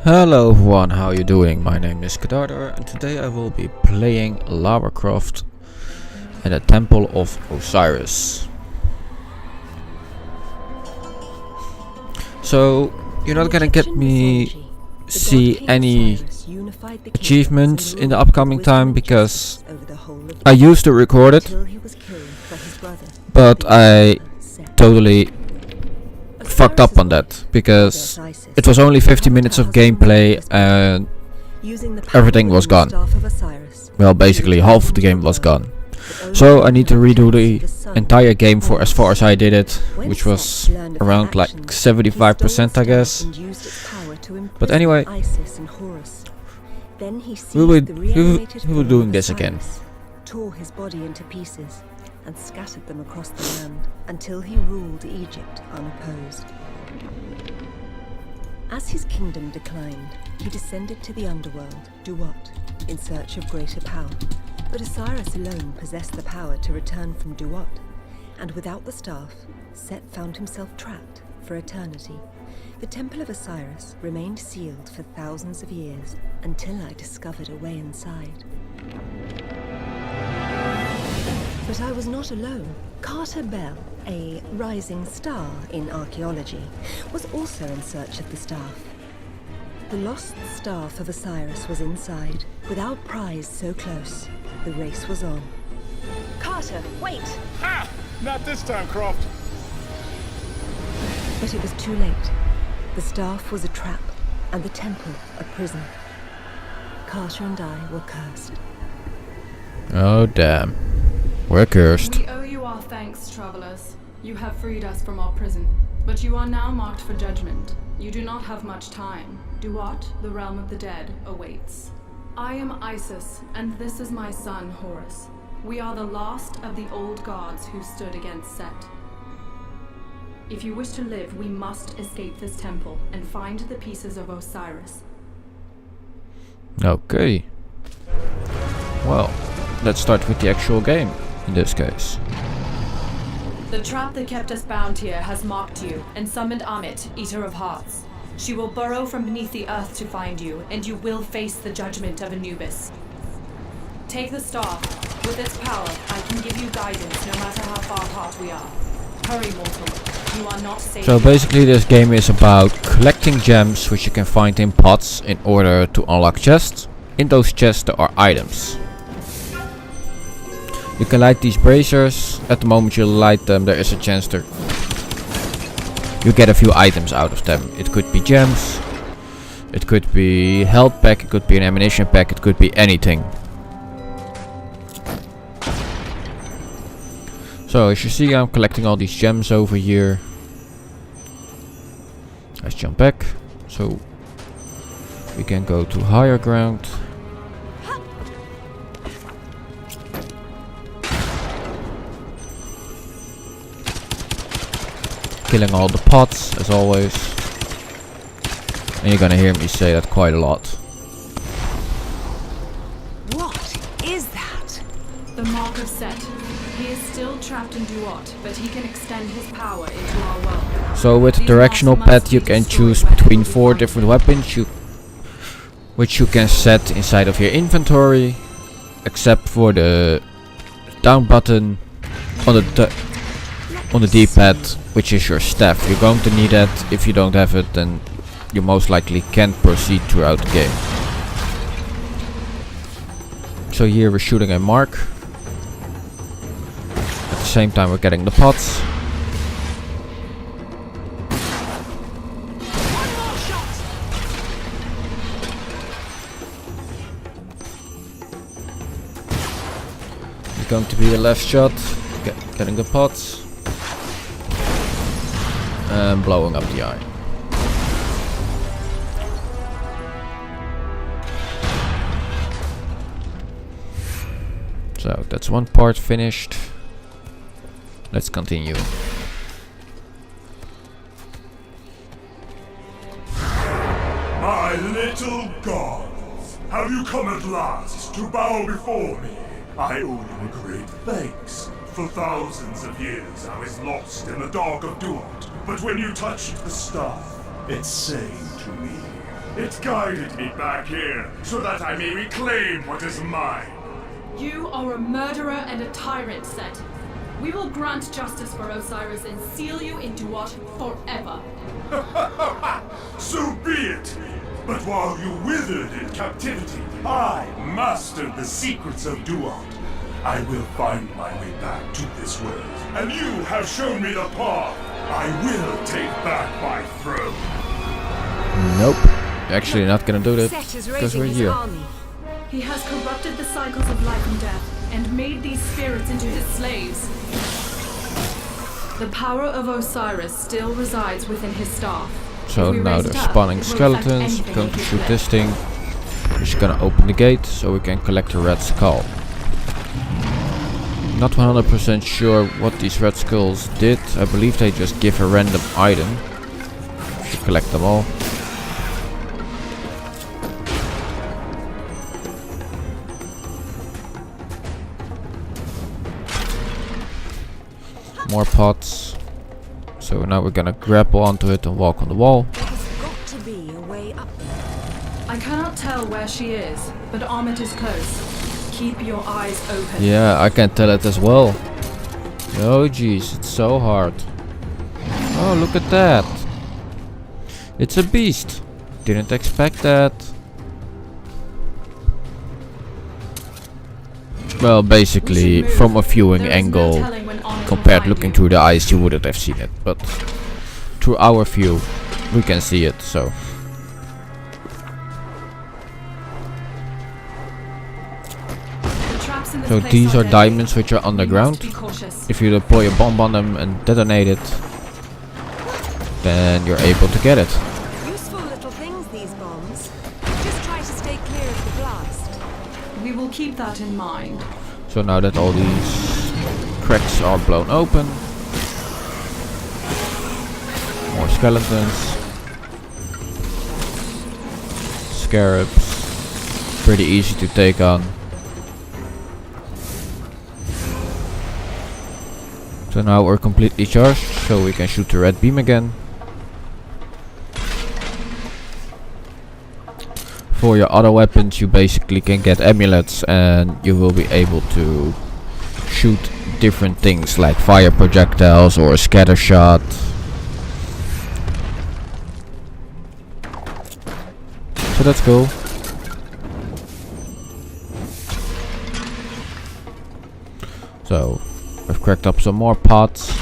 Hello everyone, how are you doing? My name is Kadardar and today I will be playing Lara Croft in the Temple of Osiris. So, you're not gonna get me see any achievements in the upcoming time because I used to record it, but I totally fucked up on that because it was only 50 minutes of gameplay and everything was gone. Well, basically half of the game was gone. So I need to redo the entire game for as far as I did it, which was around like 75% I guess. But anyway, we will be doing this again. Tore his body into pieces and scattered them across the land until he ruled Egypt unopposed. As his kingdom declined, he descended to the underworld, Duat, in search of greater power. But Osiris alone possessed the power to return from Duat, and without the staff, Set found himself trapped for eternity. The Temple of Osiris remained sealed for thousands of years until I discovered a way inside. But I was not alone. Carter Bell, a rising star in archaeology, was also in search of the staff. The lost staff of Osiris was inside. With our prize so close, the race was on. Carter, wait! Ha! Not this time, Croft. But it was too late. The staff was a trap, and the temple a prison. Carter and I were cursed. Oh damn. We're cursed. We owe you our thanks, travelers. You have freed us from our prison, but you are now marked for judgment. You do not have much time. Duat, the realm of the dead, awaits. I am Isis, and this is my son, Horus. We are the last of the old gods who stood against Set. If you wish to live, we must escape this temple and find the pieces of Osiris. Okay. Well, let's start with the actual game. In this case. The trap that kept us bound here has mocked you and summoned Amit, Eater of Hearts. She will burrow from beneath the earth to find you, and you will face the judgment of Anubis. Take the staff. With its power, I can give you guidance no matter how far apart we are. Hurry, mortal. You are not safe. So basically this game is about collecting gems which you can find in pots in order to unlock chests. In those chests there are items. You can light these bracers. At the moment you light them, there is a chance to you get a few items out of them. It could be gems, it could be health pack, it could be an ammunition pack, it could be anything. So as you see, I'm collecting all these gems over here. Let's jump back so we can go to higher ground. Killing all the pots, as always. And you're gonna hear me say that quite a lot. What is that? The mark of Set. He is still trapped in Duat, but he can extend his power into our world. So with the directional pad you can choose between 4 different weapons which you can set inside of your inventory, except for the down button on the D-pad, which is your staff. You're going to need that. If you don't have it, then you most likely can't proceed throughout the game. So here we're shooting a mark. At the same time we're getting the pots. It's going to be a left shot, getting the pots. And blowing up the eye. So that's one part finished. Let's continue. My little gods, have you come at last to bow before me? I owe you a great thanks. For thousands of years I was lost in the dark of Duat, but when you touched the staff, it sang to me. It guided me back here so that I may reclaim what is mine. You are a murderer and a tyrant, Set. We will grant justice for Osiris and seal you in Duat forever. So be it! But while you withered in captivity, I mastered the secrets of Duat. I will find my way back to this world. And you have shown me the path. I will take back my throne. Nope. Actually not gonna do that. Set is Because we're raising his here. army. He has corrupted the cycles of life and death and made these spirits into his slaves. The power of Osiris still resides within his staff. So If we now raise they're it up, spawning it will affect skeletons. anything Going he to can shoot lift. this thing. We're just gonna open the gate so we can collect a red skull. Not 100% sure what these red skulls did. I believe they just give a random item. Should collect them all. More pots. So now we're gonna grapple onto it and walk on the wall. There has got to be a way up there. I cannot tell where she is, but Amit is close. Keep your eyes open. Yeah, I can tell it as well. Oh jeez, it's so hard. Oh, look at that. It's a beast. Didn't expect that. Well, basically, from a viewing There is no angle, telling when Amit will compared find looking you. through the eyes, you wouldn't have seen it. But through our view, we can see it, so. The traps in this So place these are deadly. diamonds which are You must underground. be cautious. If you deploy a bomb on them and detonate it, then you're able to get it. Useful little things, these bombs. Just try to stay clear of the blast. We will keep that in mind. So now that all these cracks are blown open, more skeletons, scarabs, pretty easy to take on. So now we're completely charged, so we can shoot the red beam again. For your other weapons you basically can get amulets and you will be able to shoot different things like fire projectiles or a scatter shot. So that's cool. So I've cracked up some more pots.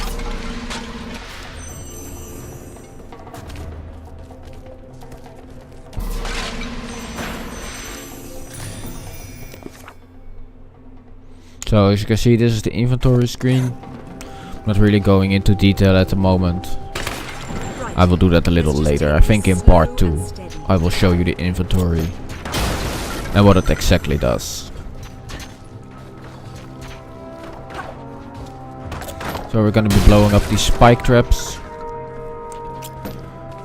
So as you can see, this is the inventory screen. Not really going into detail at the moment. Right. I will do that a little Let's just later. take I it think in slow part and 2 steady. I will show you the inventory and what it exactly does. So we're gonna be blowing up these spike traps.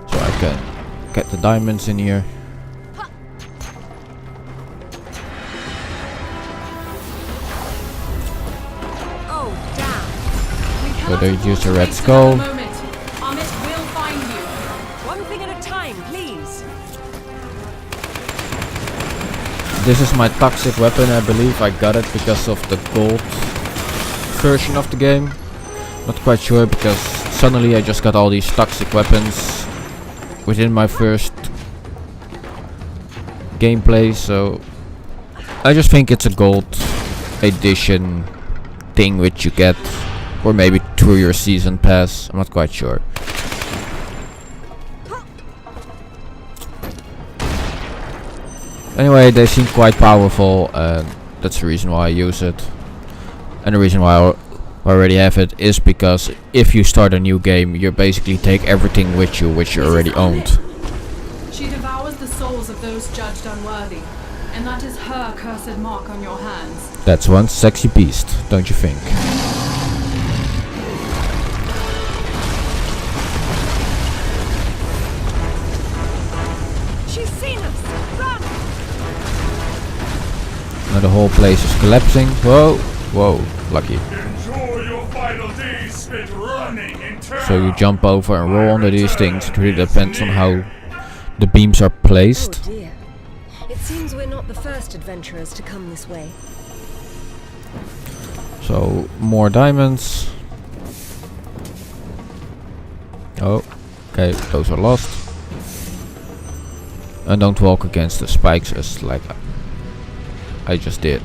So I can get the diamonds in here. Oh, damn. We So cannot they afford use to a red waste skull. another moment. Amit will find you. One thing at a time, please. This is my toxic weapon. I believe I got it because of the gold version of the game. Not quite sure because suddenly I just got all these toxic weapons within my first gameplay, so I just think it's a gold edition thing which you get, or maybe through your season pass. I'm not quite sure. Anyway, they seem quite powerful and that's the reason why I use it. And the reason why I already have it is because if you start a new game, you basically take everything with you which you already owned. She devours the souls of those judged unworthy, and that is her cursed mark on your hands. That's one sexy beast, don't you think? She's seen us. Run! Now the whole place is collapsing. Whoa, whoa, lucky. Enjoy your final days spent running in terror. So you jump over and roll under these things. It really depends on how the beams are Oh placed. dear. It seems we're not the first adventurers to come this way. So more diamonds. Oh, okay, those are lost. And don't walk against the spikes as like I just did.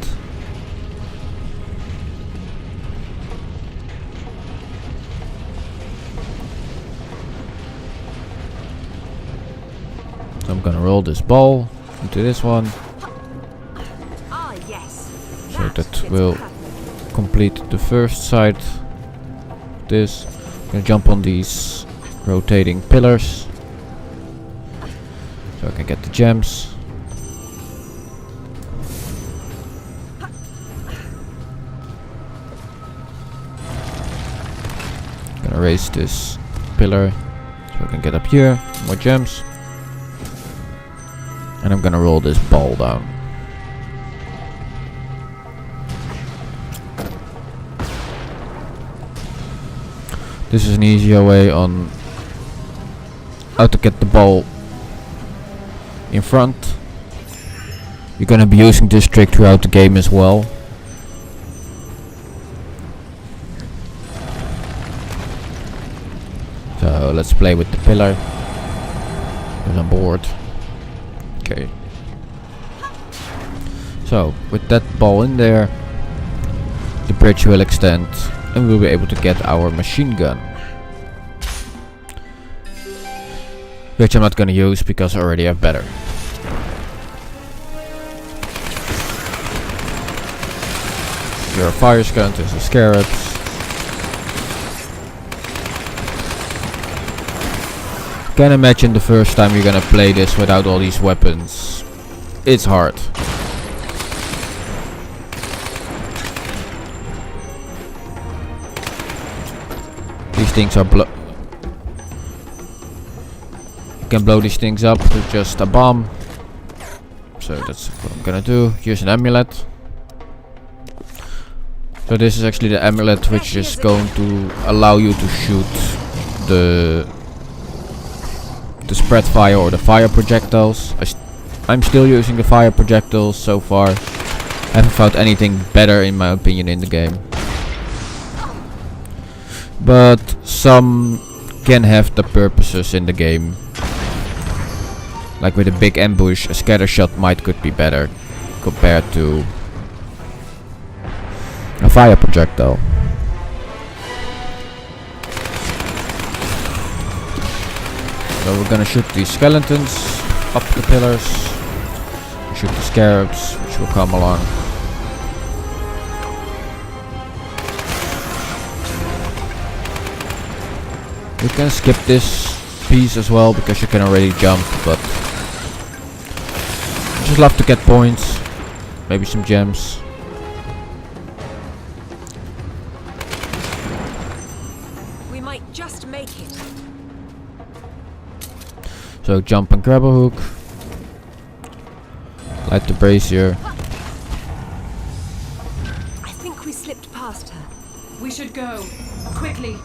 So I'm gonna roll this ball into this one, Ah, yes. so that will complete the first side. This, I'm gonna jump on these rotating pillars, so I can get the gems. Gonna raise this pillar so I can get up here, more gems. And I'm gonna roll this ball down. This is an easier way on how to get the ball in front. You're gonna be using this trick throughout the game as well. So let's play with the pillar. Because I'm bored. Okay. So with that ball in there, the bridge will extend and we'll be able to get our machine gun. Which I'm not gonna use because I already have better. There are fire skeletons and scarabs. Can imagine the first time you're gonna play this without all these weapons. It's hard. These things are you can blow these things up with just a bomb. So that's what I'm gonna do. Use an amulet. So this is actually the amulet which is going to allow you to shoot the spread fire or the fire projectiles. I'm still using the fire projectiles so far. I haven't found anything better in my opinion in the game. But some can have the purposes in the game. Like with a big ambush, a scatter shot could be better compared to a fire projectile. So we're gonna shoot these skeletons up the pillars. Shoot the scarabs, which will come along. You can skip this piece as well because you can already jump, but I just love to get points, maybe some gems. We might just make it. So jump and grab a hook. Light the brazier. I think we slipped past her. We should go. Quickly.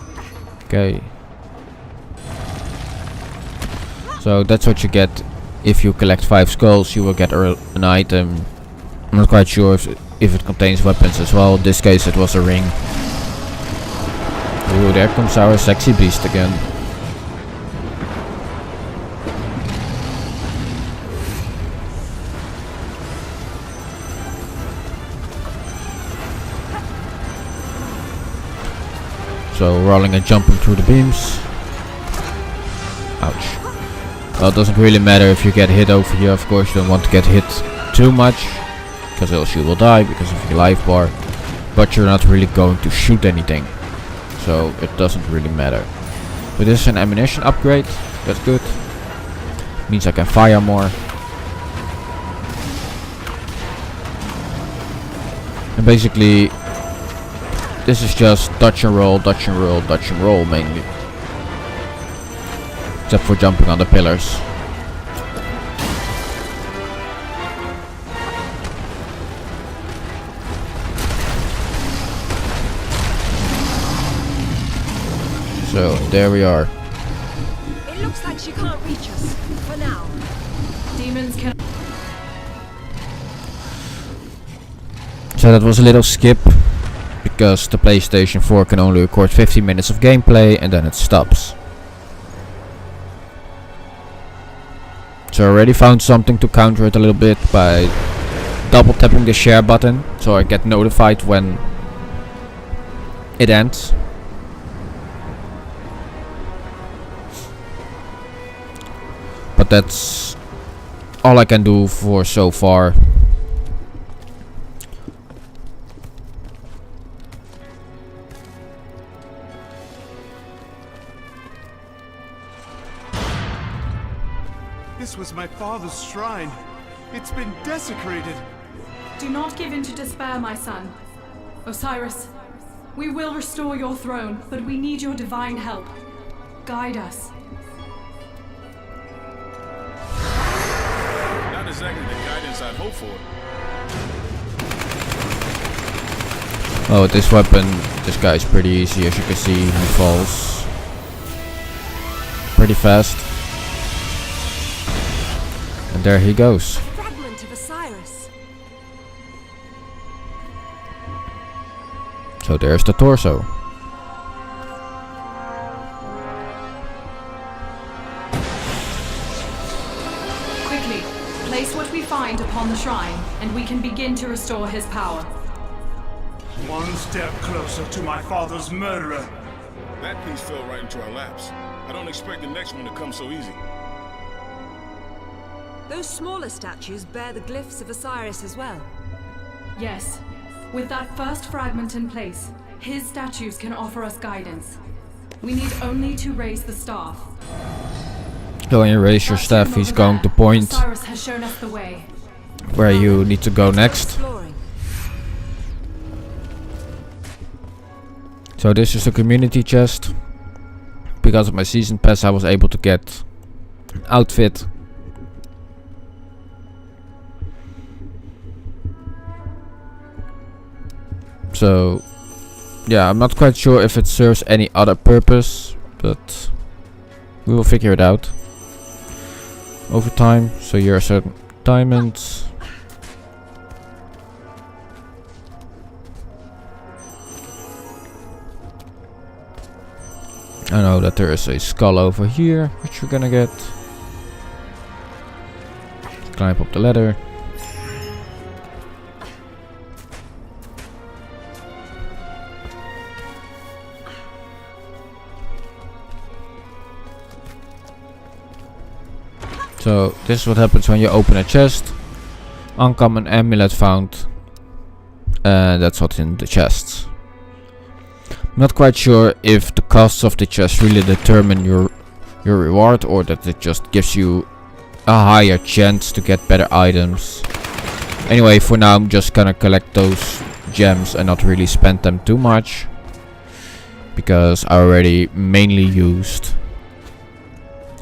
Okay. So that's what you get if you collect 5 skulls. You will get an item. I'm not quite sure if it contains weapons as well. In this case it was a ring. Ooh, there comes our sexy beast again. So rolling and jumping through the beams. Ouch. Well, it doesn't really matter if you get hit over here. Of course you don't want to get hit too much, because else you will die because of your life bar. But you're not really going to shoot anything, so it doesn't really matter. But this is an ammunition upgrade. That's good. Means I can fire more. And basically this is just dodge and roll, dodge and roll, dodge and roll mainly. Except for jumping on the pillars. So there we are. It looks like she can't reach us for now. demons can... So that was a little skip, because the PlayStation 4 can only record 15 minutes of gameplay and then it stops. So I already found something to counter it a little bit by double tapping the share button, so I get notified when it ends. But that's all I can do for so far. This was my father's shrine. It's been desecrated. Do not give in to despair, my son. Osiris, we will restore your throne, but we need your divine help. Guide us. Not exactly the guidance I'd hope for. Oh, this weapon, this guy is pretty easy. As you can see, he falls pretty fast. And there he goes. A fragment of Osiris. So there's the torso. Quickly, place what we find upon the shrine, and we can begin to restore his power. One step closer to my father's murderer. That piece fell right into our laps. I don't expect the next one to come so easy. Those smaller statues bear the glyphs of Osiris as well. Yes, with that first fragment in place, his statues can offer us guidance. We need only to raise the staff. So when you raise your staff, he's going to point Osiris has shown us the way. where you need to go next. Exploring. So this is the community chest. Because of my season pass, I was able to get an outfit. So yeah, I'm not quite sure if it serves any other purpose, but we will figure it out over time. So here are certain diamonds. I know that there is a skull over here, which we're gonna get. Climb up the ladder. So this is what happens when you open a chest. Uncommon amulet found. That's what's in the chests. Not quite sure if the costs of the chest really determine your reward, or that it just gives you a higher chance to get better items. Anyway, for now I'm just gonna collect those gems and not really spend them too much, because I already mainly used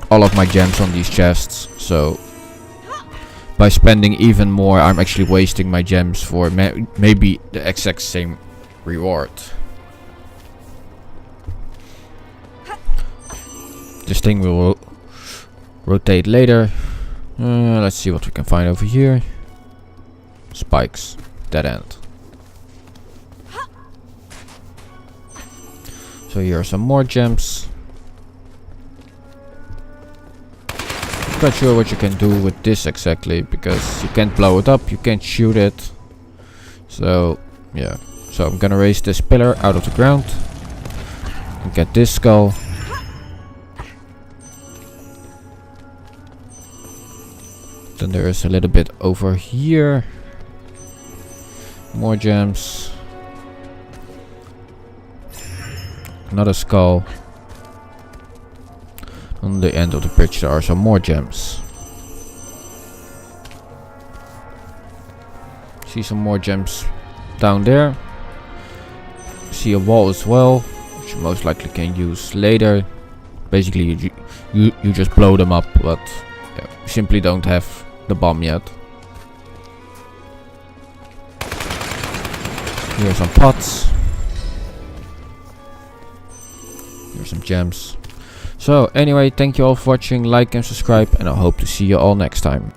all of my gems on these chests. So by spending even more, I'm actually wasting my gems for maybe the exact same reward. This thing will rotate later. Let's see what we can find over here. Spikes. Dead end. So here are some more gems. Not quite sure what you can do with this exactly, because you can't blow it up, you can't shoot it. So yeah. So I'm gonna raise this pillar out of the ground and get this skull. Then there is a little bit over here. More gems. Another skull. On the end of the bridge there are some more gems. See some more gems down there. See a wall as well, which you most likely can use later. Basically you just blow them up, but yeah, you simply don't have the bomb yet. Here are some pots. Here are some gems. So anyway, thank you all for watching, like and subscribe, and I hope to see you all next time.